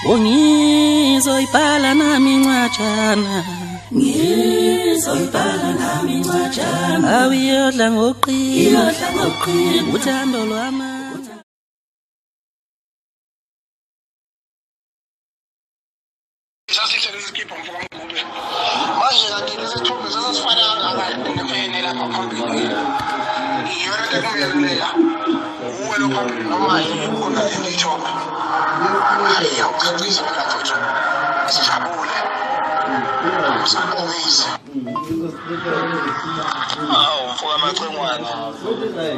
Ngizoyibhala nami incwajana ngizoyibhala nami incwajana awuyodla ngoqina uthando lwami Skip on from Google. Manje kanti lesithombe sasifana ngakane lapha phambili. Yona lekumelelela. Uwe lo phambili noma yikona lelithoba. Hayi awuqinisa lapho. Sijabule. Usabonisa. Mfuka amacengwana.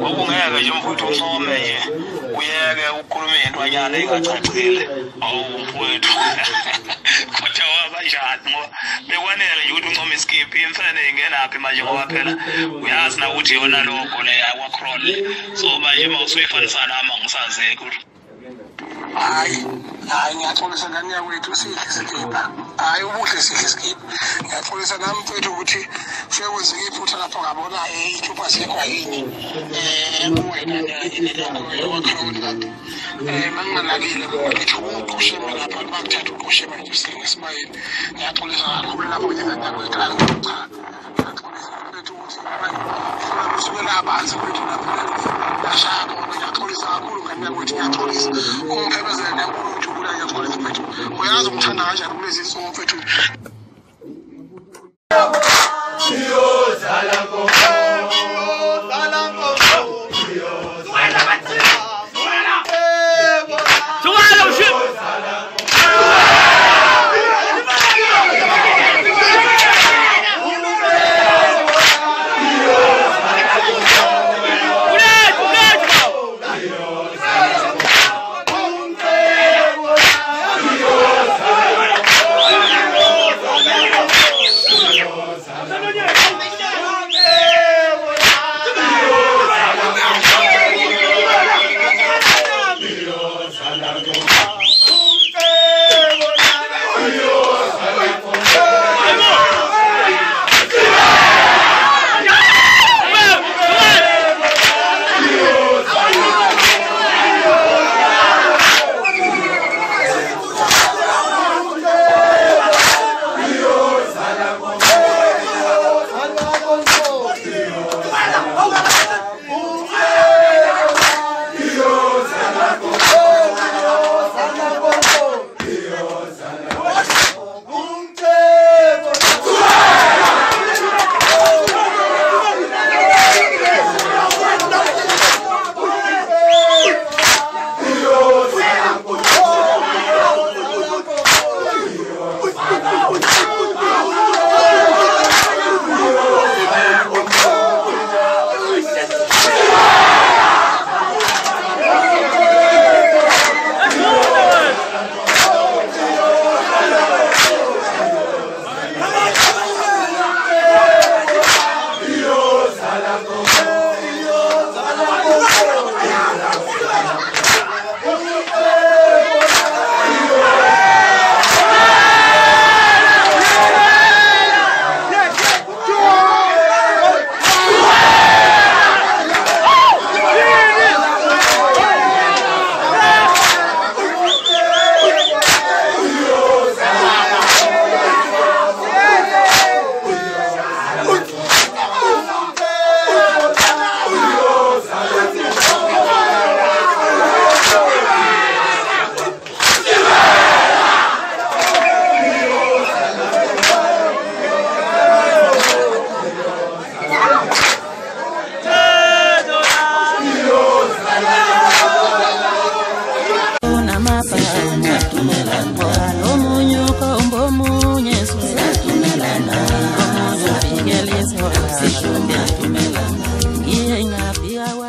Ubungeke nje mfuthu usome nje. Uyeke ukukhuluma intwanyana engacacile. Mfuthu. Bekwanele nje ukuthi uncome iskip imfene ingenaphi manje ngoba phela uyazi na ukuthi yona logo le yakwa-crawl so manje mawusuyifanisa nami angisazeki hayi ngiyaxolisa ngani yakwethu sihle iskipha hayi ubuhle sihle iskipha ngiyaxolisa nami mfethu ukuthi sekwenzeke iphutha lapho ngabona ithupha sekwa yini kuwena yakwa-crawl manginganakile ngithi uqosheme lapha bakuthatha uqosheme nje singesmayini ngiyaxolisa kakhulu lapho njenganyakwethu cha ngiyaxolisa mfethu ukuthi usukela abanzi kwethu lapho ashaka ngiyaxolisa kakhulu nganyakwethu ngiyaxolisa umphebezele nenkulu ujubula ngiyaxolisa mfethu uyazi umthanda kanjani kulezi nsuku mfethu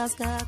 Oscar.